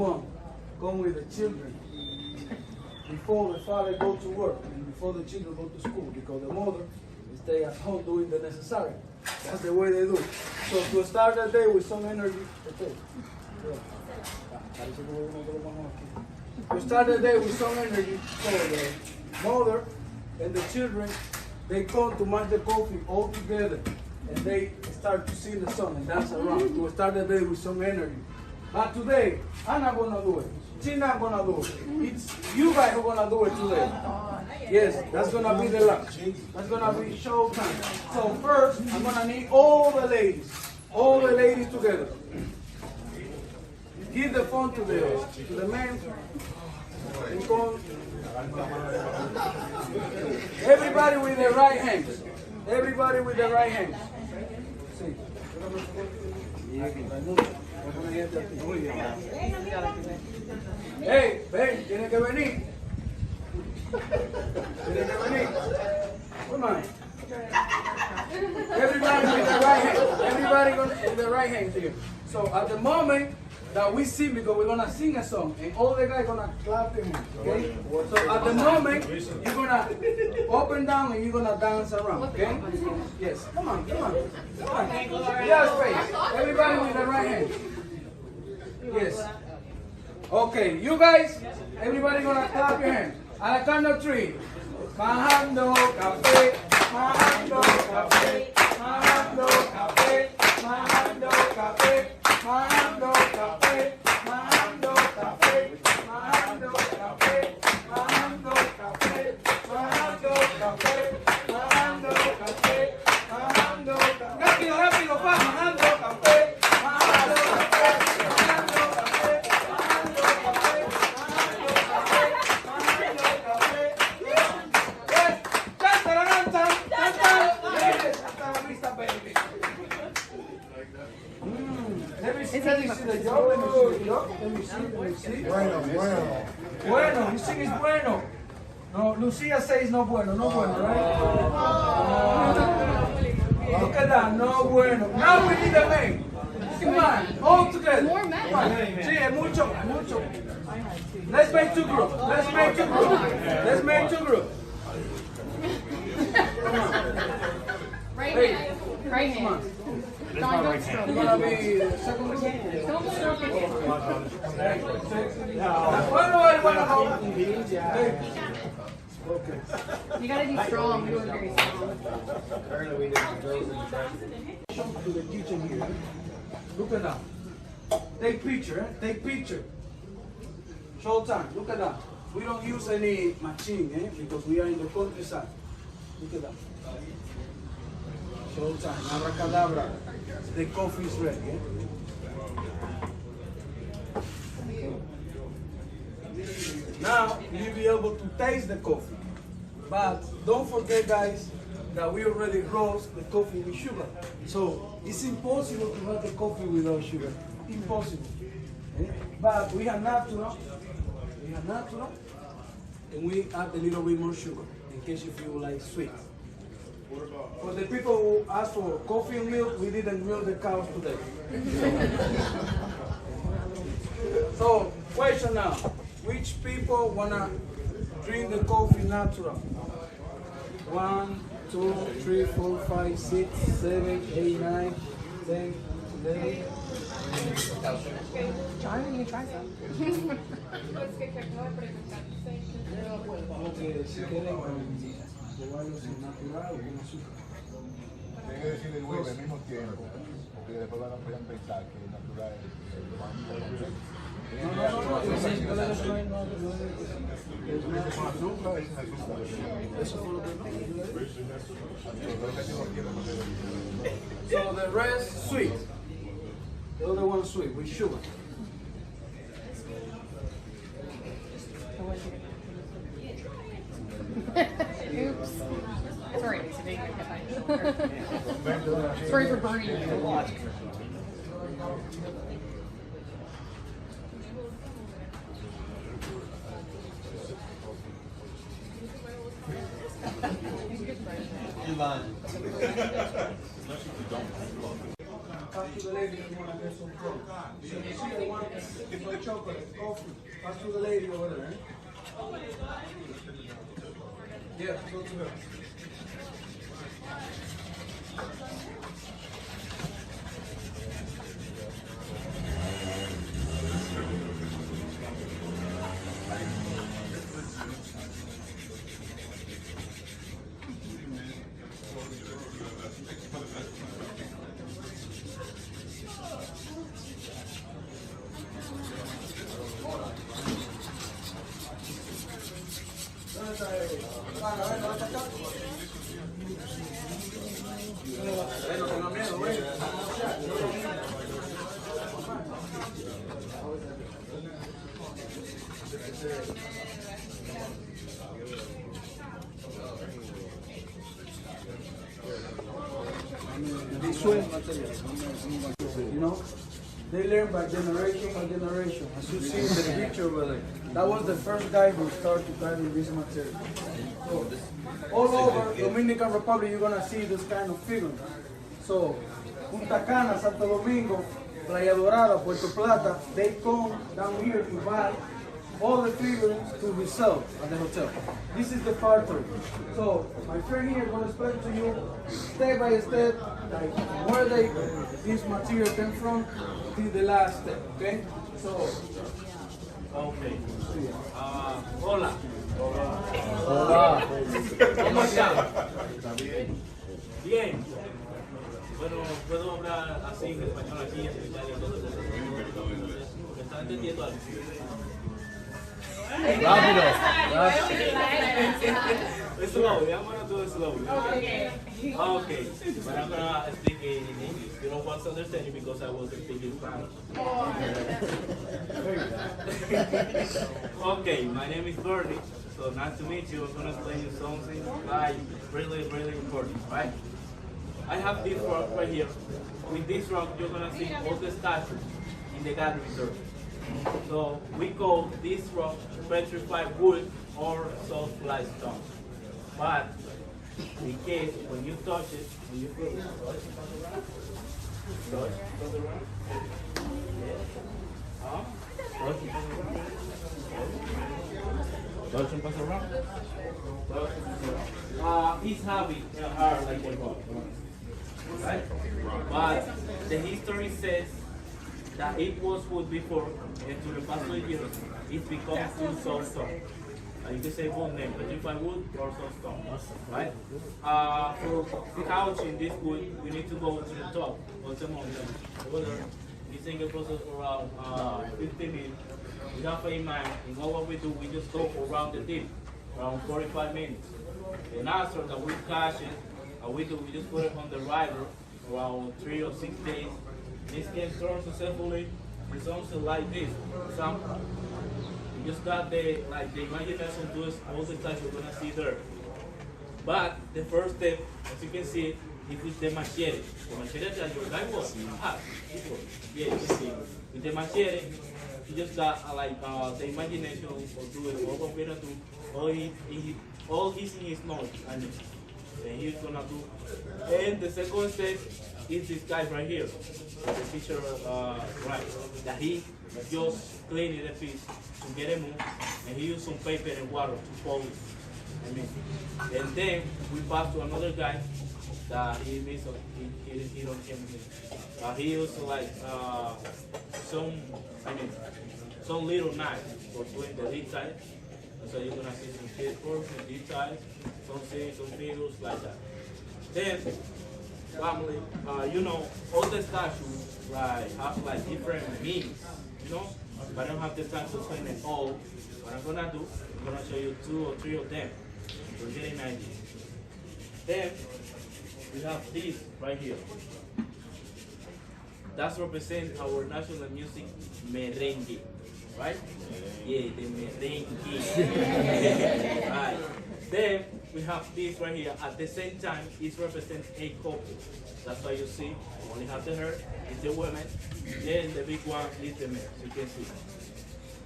Mom, come with the children before the father go to work and before the children go to school, because the mother stay at home doing the necessary. That's the way they do. So to start the day with some energy, okay. To start the day with some energy, so the mother and the children, they come to match the coffee all together, and they start to sing the song and dance around to start the day with some energy. But today, I'm not gonna do it. She's not gonna do it. It's you guys who are gonna do it today. Yes, that's gonna be the lunch. That's gonna be show time. So first, I'm gonna need all the ladies together. Give the phone to the men. And come. Everybody with their right hands. Everybody with their right hands. See. Hey, ven, tiene que venir. Tiene que venir. Come on. Everybody with the right hand. Everybody with the right hand here. So at the moment that we sing, because we're gonna sing a song, and all the guys gonna clap their hands. Okay? So at the moment you're gonna up and down and you're gonna dance around. Okay? Yes. Come on. Yes, face. Everybody with the right hand. Yes. Okay, you guys, everybody gonna clap your hands. At the count of three. Majando café, majando café, majando café, majando café, majando café, majando café, majando café, majando café, majando café, majando café, majando café. Rápido, rápido, pa, majando café, majando café, majando café, majando café, majando café, majando café. Yes, hasta la vista, baby. Let me see the job. Let me see. Bueno, you think it's bueno. No, Lucia says no bueno, right? Look at that, no bueno. Now we need a man. Come on, all together. More men. Sí, mucho. Let's make two groups. Let's make two groups. Right hand. Don't stroke. You're gonna be the second one. Don't stroke again. Okay. You gotta be strong. You are very strong. To the kitchen here. Look at that. Take picture. Show time. Look at that. We don't use any machine, because we are in the countryside. Look at that. Show time. Abracadabra. The coffee is ready. Now you'll be able to taste the coffee. But don't forget, guys, that we already roast the coffee with sugar. So it's impossible to have the coffee without sugar. Impossible. But we have natural. And we add a little bit more sugar in case you feel like sweet. For the people who asked for coffee and milk, we didn't milk the cows today. So, question now. Which people wanna drink the coffee natural? 1, 2, 3, 4, 5, 6, 7, 8, 9, 10, 11. John, you try some. Porque si quieren probarlo sin natural o con azúcar. Tienen que decir el huevo al mismo tiempo, porque después van a pensar que es natural. So the rest sweet. The other one sweet with sugar. Oops. Sorry, Lisa, didn't make that. Sorry for burning you. pass to the lady if you want to get some fruit. So you see the one with chocolate, coffee. Pass to the lady over there. Eh? Yeah, go to her. You know, they learn by generation by generation. As you see in the picture over there, that was the first guy who started driving this material. So, all over Dominican Republic, you're gonna see this kind of figure. So, Punta Cana, Santo Domingo, Playa Dorada, Puerto Plata, they come down here to buy all the figurines to resell at the hotel. This is the factory. So my friend here is going to explain to you step by step like where this material came from to the last step. Okay? So Okay. Hola. hola. ¿Cómo están? Bien. Bueno, puedo hablar así en español aquí, en Italia, todo eso. Porque están entendiendo algo. Rápido. Slowly, I'm gonna do it slowly. Okay. Okay. But I'm gonna speak in English. You don't want to understand it because I was speaking Spanish. Okay, my name is Bernie. So nice to meet you. I'm gonna explain you something like really, really important, right? I have this rock right here. With this rock, you're gonna see all the statues in the gallery there. So we call this rock petrified wood or soft fly stone. But in case when you touch it, when you feel it, touch around. Huh? Touch and pass around. It's heavy and hard like a rock. Right? But the history says that it was wood before, and to the past 2 years, it becomes too soft stone. You can say wood name, petrified wood or soft stone, right? For couching this wood, we need to go to the top of the mountain. Over there, it's in the process for around 15 minutes. We have a man, and all what we do, we just go around the dip, around 45 minutes. And after that we catch it, we just put it on the river around 3 or 6 days. This can turn successfully in something like this. Example, you just got the imagination to do all the types you're gonna see there. But the first step, as you can see, is with the machete. The machete that your guy was before. Yeah, you can see. With the machete, you just got the imagination of doing what we're gonna do. All he's in his nose, and he's gonna do. And the second step is this guy right here. The picture right. That he just cleaned the piece to get it moved, and he used some paper and water to polish. And then we pass to another guy that he don't come here. He used some little knife for doing the details. So you're gonna see some skateboards, some details, some figures like that. Then family, all the statues have different meanings, but I don't have the time to explain it all. What I'm gonna do, I'm gonna show you 2 or 3 of them to get an idea. Then we have this right here. That represents our national music, merengue, right? Yeah, the merengue. Right. Then we have this right here. At the same time, it represents a couple. That's why you see, you only have the hair, it's the women, then the big one is the man, so you can see.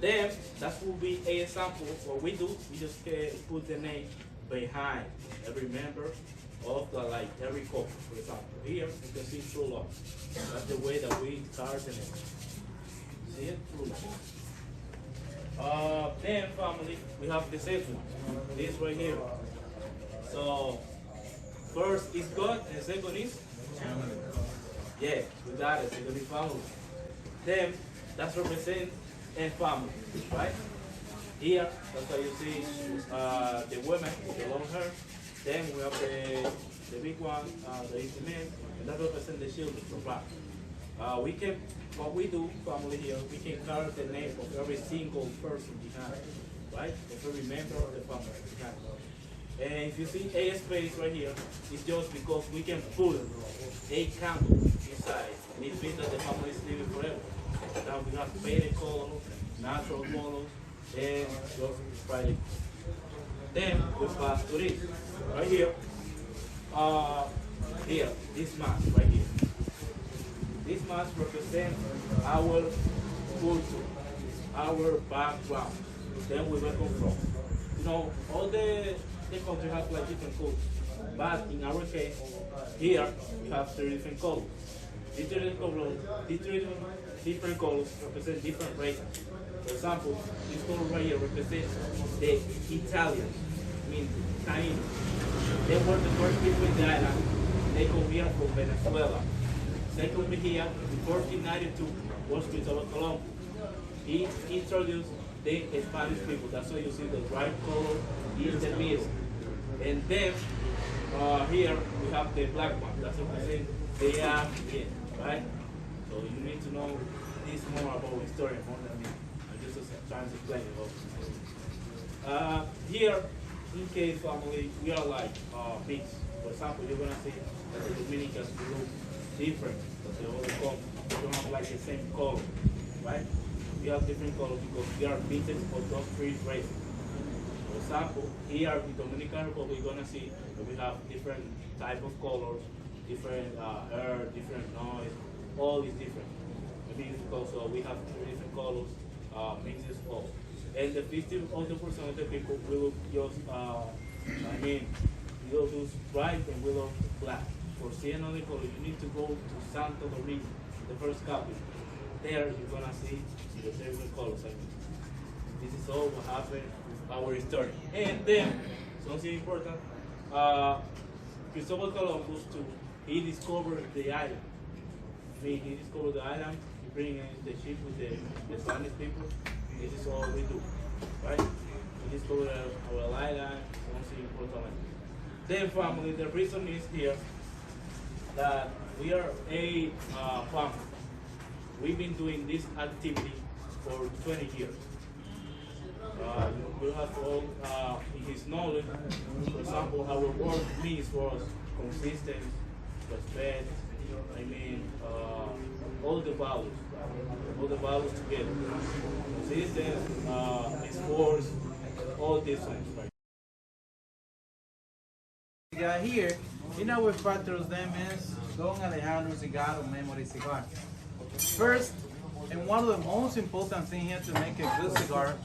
Then, that will be a example. What we do, we just put the name behind every member of the like every couple. For example, here you can see true love. That's the way that we start the name. See it? True love. Then family, we have the second one. This right here. So first is God, and second is family. Yeah, we got it. Second is family. Then that's represent a family, right? Here, that's why you see the women with the long hair. Then we have the big one, the intimate, and that represents the children from black. What we do, family here, we can carve the name of every single person behind, right? Of every member of the family behind. And if you see a space right here, it's just because we can put a candle inside. And it means that the family is living forever. Now we have painted colors, natural colors, and just Friday. Then we pass to this. Right here. Here, this mask right here. This mask represents our culture, our background. Then we welcome from. You know, all the country has like different cultures. But in our case, here we have 3 different colors. These different colors represent different races. For example, this color right here represents the Italian, I mean Taino. They were the first people in the island. They come here from Venezuela. Secondly here, in 1492, was Christopher Columbus. He introduced the Spanish people. That's why you see the bright color is the mist. And then here we have the black one. That's represent the African, right? So you need to know this more about history more than me. I'm just trying to explain it. Here, in case family, we are like mixed. For example, you're gonna see that the Dominicans look different, but the other countries they don't have like the same color, right? We have different colors because we are mixes of those 3 races. For example, here in Dominican Republic, you're gonna see that we have different type of colors, different air, different noise, all is different. Maybe it's because we have 3 different colors, mixes of. And the 50% of the people will just, we will use bright and we will black. For seeing another color, you need to go to Santo Domingo, the first copy. There you're gonna see the different colors. This is all what happened with our story. And then, something important, Christopher Columbus too, he discovered the island. He discovered the island, he bring in the ship with the Spanish people. This is all we do, right? We discovered our island, something important. Then family, the reason is here that we are a family. We've been doing this activity for 20 years. We have all in his knowledge. For example, our work means for us consistency, respect, all the values together. Consistency, sports, all these things. Right? Cigar here, in our factory's name is Don Alejandro Cigar Memory Cigar. First, and one of the most important things here to make a good cigar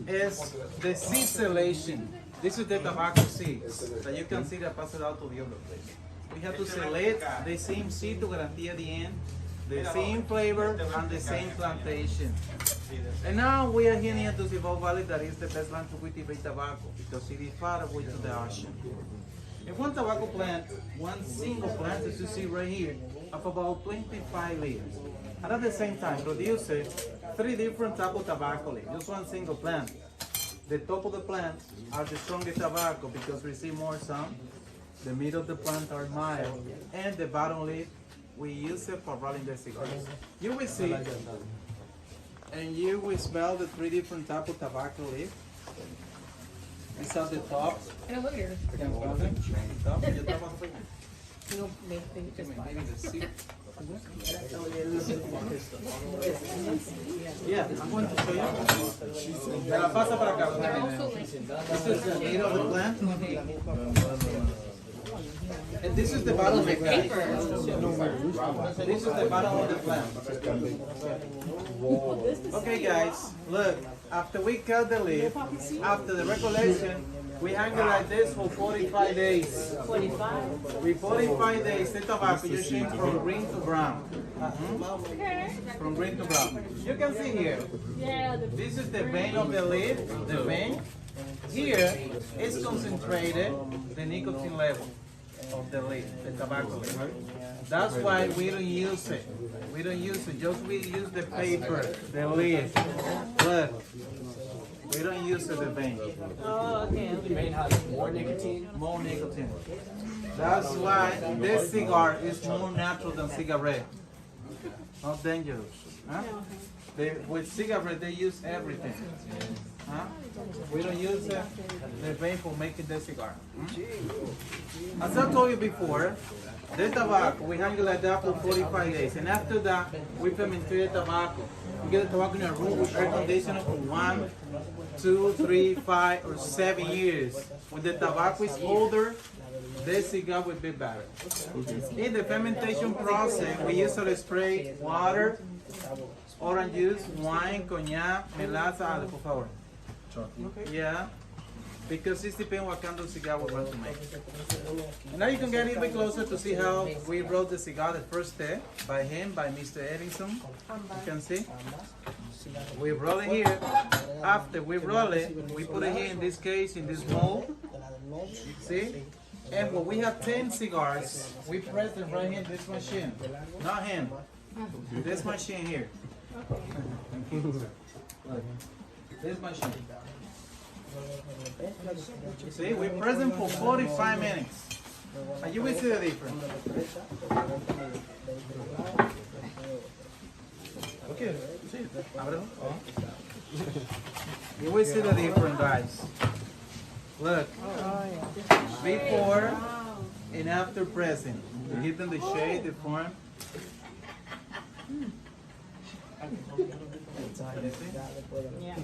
is the seed selection. This is the tobacco seeds that you can see that pass it out to the other place. We have to select the same seed to guarantee at the end the same flavor and the same plantation. And now we are here near to Cibao Valley, that is the best land to cultivate tobacco because it is far away to the ocean. And one tobacco plant, one single plant, as you see right here, of about 25 leaves. And at the same time, produces 3 different types of tobacco leaves, just one single plant. The top of the plant are the strongest tobacco because we see more sun. The middle of the plant are mild, and the bottom leaf, we use it for rolling the cigars. You will see, and you will smell the 3 different types of tobacco leaf. These are the tops. And look here. You can smell them. Top. Yo trabajo con You know, maybe just maybe the seed. Yeah, I'm going to show you. Me la pasa para acá. they're also like This is the middle of the plant. And this is the bottom of the plant. This is the bottom of the plant. Okay guys, look, after we cut the leaf, after the recollection, we hang it like this for 45 days. 45? With 45 days, the tobacco you change from green to brown. From green to brown. You can see here, this is the vein of the leaf, the vein. Here is concentrated the nicotine level of the leaf, the tobacco leaf. That's why we don't use it. We don't use it, just we use the paper, the leaf. Look, we don't use the vein. Oh, okay. The vein has more nicotine. More nicotine. That's why this cigar is more natural than cigarette. Not dangerous. Huh? With cigarette they use everything. Huh? We don't use the vein for making the cigar. As I told you before, the tobacco, we hang it like that for 45 days. And after that, we ferment the tobacco. We get the tobacco in a room with air conditioner for 1, 2, 3, 5, or 7 years. When the tobacco is older, the cigar will be better. In the fermentation process, we usually spray water, orange juice, wine, cognac, melaza, por favor. Yeah, because it depends what kind of cigar we want to make. And now you can get a little bit closer to see how we rolled the cigar the first day by him, by Mr. Edison. You can see. We roll it here. After we roll it, we put it here in this case, in this mold. See? And when we have 10 cigars, we press them right here in this machine. Not him. This machine here. This machine. See, we press them for 45 minutes. And you will see the difference. Okay, see, ábrelo. You will see the difference, guys. Look, before and after pressing. You give them the shade, the form. Yeah.